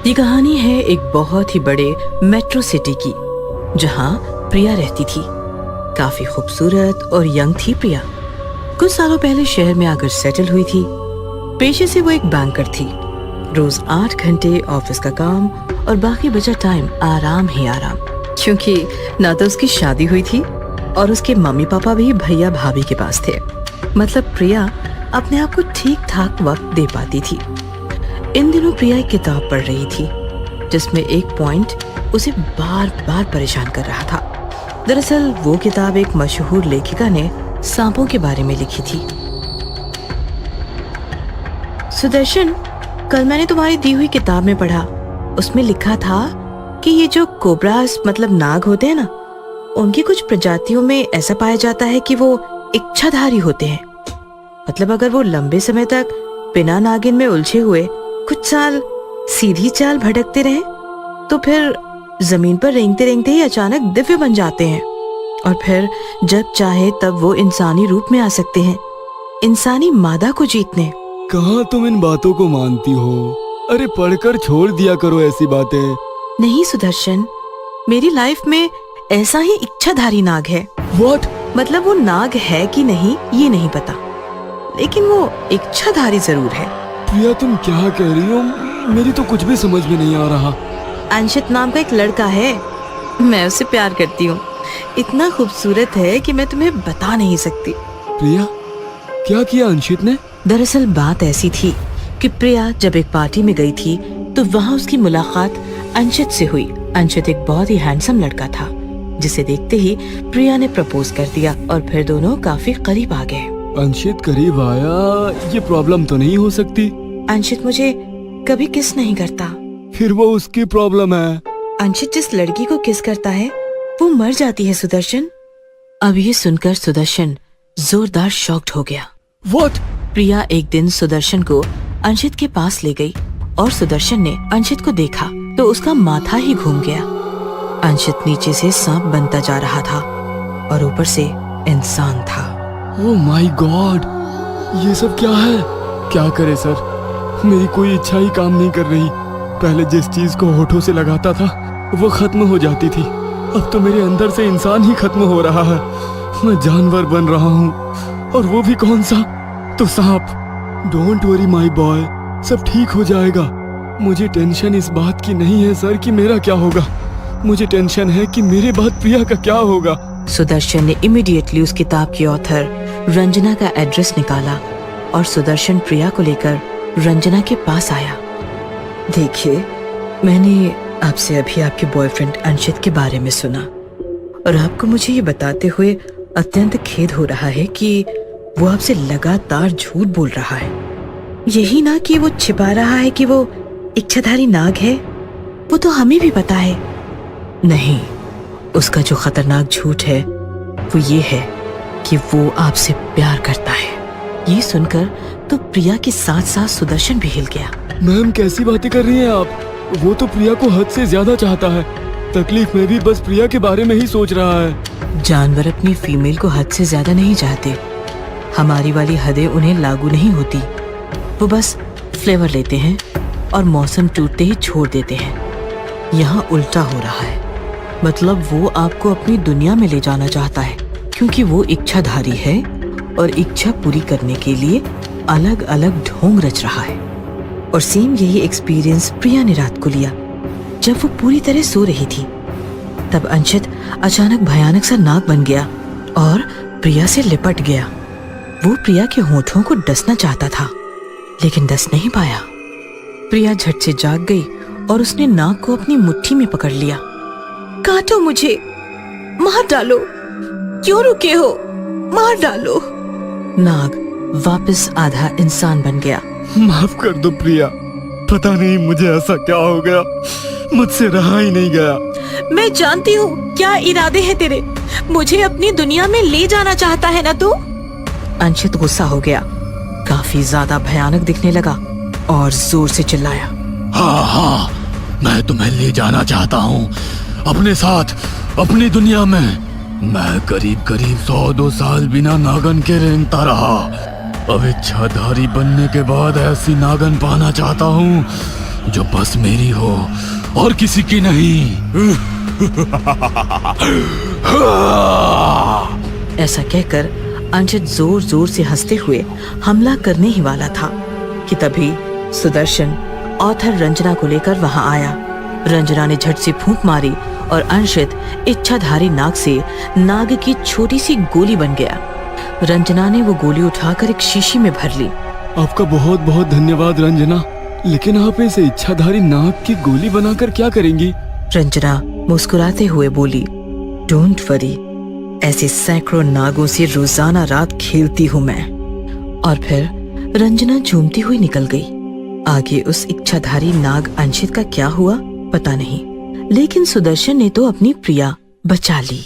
ये कहानी है एक बहुत ही बड़े मेट्रो सिटी की, जहाँ प्रिया रहती थी। काफी खूबसूरत और यंग थी प्रिया। कुछ सालों पहले शहर में आकर सेटल हुई थी। पेशे से वो एक बैंकर थी। रोज 8 घंटे ऑफिस का काम और बाकी बचा टाइम आराम ही आराम, क्योंकि ना तो उसकी शादी हुई थी और उसके मम्मी पापा भी भैया भाभी के पास थे। मतलब प्रिया अपने आप को ठीक ठाक वक्त दे पाती थी। इन दिनों प्रिया एक किताब पढ़ रही थी, जिसमें एक पॉइंट उसे बार बार परेशान कर रहा था। दरअसल वो किताब एक मशहूर लेखिका ने सांपों के बारे में लिखी थी। सुदर्शन, कल मैंने तुम्हारी दी हुई किताब में पढ़ा, उसमें लिखा था कि ये जो कोबरास मतलब नाग होते हैं ना, उनकी कुछ प्रजातियों में ऐसा पाया जाता है कि वो इच्छाधारी होते हैं। मतलब अगर वो लंबे समय तक बिना नागिन में उलझे हुए कुछ साल सीधी चाल भटकते रहे, तो फिर जमीन पर रेंगते रेंगते ही अचानक दिव्य बन जाते हैं और फिर जब चाहे तब वो इंसानी रूप में आ सकते हैं, इंसानी मादा को जीतने। कहाँ तुम इन बातों को मानती हो? अरे पढ़कर छोड़ दिया करो ऐसी बातें। नहीं सुदर्शन, मेरी लाइफ में ऐसा ही इच्छाधारी नाग है। What? मतलब वो नाग है कि नहीं ये नहीं पता, लेकिन वो इच्छाधारी जरूर है। प्रिया तुम क्या कह रही हो? मेरी तो कुछ भी समझ में नहीं आ रहा। अंशित नाम का एक लड़का है, मैं उससे प्यार करती हूँ। इतना खूबसूरत है कि मैं तुम्हें बता नहीं सकती। प्रिया, क्या किया अंशित ने? दरअसल बात ऐसी थी कि प्रिया जब एक पार्टी में गई थी तो वहाँ उसकी मुलाकात अंशित से हुई। अंशित एक बहुत ही हैंडसम लड़का था, जिसे देखते ही प्रिया ने प्रपोज कर दिया और फिर दोनों काफी करीब आ गए। अंशित करीब आया, ये प्रॉब्लम तो नहीं हो सकती? अंशित मुझे कभी किस नहीं करता। फिर वो उसकी प्रॉब्लम है। अंशित जिस लड़की को किस करता है वो मर जाती है सुदर्शन। अब ये सुनकर सुदर्शन जोरदार शॉक्ड हो गया। What? प्रिया एक दिन सुदर्शन को अंशित के पास ले गई और सुदर्शन ने अंशित को देखा तो उसका माथा ही घूम गया। अंशित नीचे से सांप बनता जा रहा था और ऊपर से इंसान था। ओह माय गॉड, ये सब क्या है? क्या करे सर, मेरी कोई इच्छा ही काम नहीं कर रही। पहले जिस चीज को होठों से लगाता था वो खत्म हो जाती थी, अब तो मेरे अंदर से इंसान ही खत्म हो रहा है। मैं जानवर बन रहा हूँ, और वो भी कौन सा? तो सांप। डोंट वरी माय बॉय, सब ठीक हो जाएगा। मुझे टेंशन इस बात की नहीं है सर कि मेरा क्या होगा, मुझे टेंशन है कि मेरे बाद प्रिया का क्या होगा। सुदर्शन ने इमीडिएटली उस किताब की ऑथर रंजना का एड्रेस निकाला और सुदर्शन प्रिया को लेकर रंजना के पास आया। देखिए, मैंने आपसे अभी आपके बॉयफ्रेंड अंशित के बारे में सुना और आपको मुझे ये बताते हुए अत्यंत खेद हो रहा है कि वो आपसे लगातार झूठ बोल रहा है। यही ना कि वो छिपा रहा है कि वो इच्छाधारी नाग है, वो तो हमें भी पता है। नहीं, उसका जो खतरनाक झूठ है वो ये है कि वो आपसे प्यार करता है। ये सुनकर तो प्रिया के साथ साथ सुदर्शन भी हिल गया। मैम कैसी बातें कर रही हैं आप? वो तो प्रिया को हद से ज्यादा चाहता है। तकलीफ में भी बस प्रिया के बारे में ही सोच रहा है। जानवर अपनी फीमेल को हद से ज्यादा नहीं चाहते। हमारी वाली हदें उन्हें लागू नहीं होती। वो बस फ्लेवर लेते हैं और मौसम टूटते ही छोड़ देते हैं। यहाँ उल्टा हो रहा है। मतलब वो आपको अपनी दुनिया में ले जाना चाहता है, क्योंकि वो इच्छाधारी है और इच्छा पूरी करने के लिए अलग अलग ढोंग रच रहा है। और सेम यही एक्सपीरियंस प्रिया ने रात को लिया। जब वो पूरी तरह सो रही थी तब अंशित अचानक भयानक सा नाग बन गया और प्रिया से लिपट गया। वो प्रिया के होठों को डसना चाहता था, लेकिन डस नहीं पाया। प्रिया झट से जाग गई और उसने नाग को अपनी मुट्ठी में पकड़ लिया। काटो मुझे, मार डालो, क्यों रुके हो, मार डालो। नाग वापस आधा इंसान बन गया। माफ कर दो प्रिया, पता नहीं मुझे ऐसा क्या हो गया, मुझसे रहा ही नहीं गया। मैं जानती हूँ क्या इरादे हैं तेरे, मुझे अपनी दुनिया में ले जाना चाहता है ना तू। अंशित गुस्सा हो गया, काफी ज्यादा भयानक दिखने लगा और जोर से चिल्लाया। हाँ हाँ, मैं तुम्हें ले जाना चाहता हूँ अपने साथ, अपनी दुनिया में। मैं करीब करीब 100-2 साल बिना नागन के रेंगता रहा। अब इच्छाधारी बनने के बाद ऐसी नागन पाना चाहता हूँ जो बस मेरी हो और किसी की नहीं। ऐसा कहकर अंशित जोर जोर से हंसते हुए हमला करने ही वाला था कि तभी सुदर्शन ऑथर रंजना को लेकर वहां आया। रंजना ने झट से फूंक मारी और अंशित इच्छाधारी नाग से नाग की छोटी सी गोली बन गया। रंजना ने वो गोली उठाकर एक शीशी में भर ली। आपका बहुत बहुत धन्यवाद रंजना, लेकिन आप इसे इच्छाधारी नाग की गोली बनाकर क्या करेंगी? रंजना मुस्कुराते हुए बोली, डोंट वरी, ऐसे सैकड़ों नागों से रोजाना रात खेलती हूँ मैं। और फिर रंजना झूमती हुई निकल गई। आगे उस इच्छाधारी नाग अंशित का क्या हुआ पता नहीं, लेकिन सुदर्शन ने तो अपनी प्रिया बचा ली।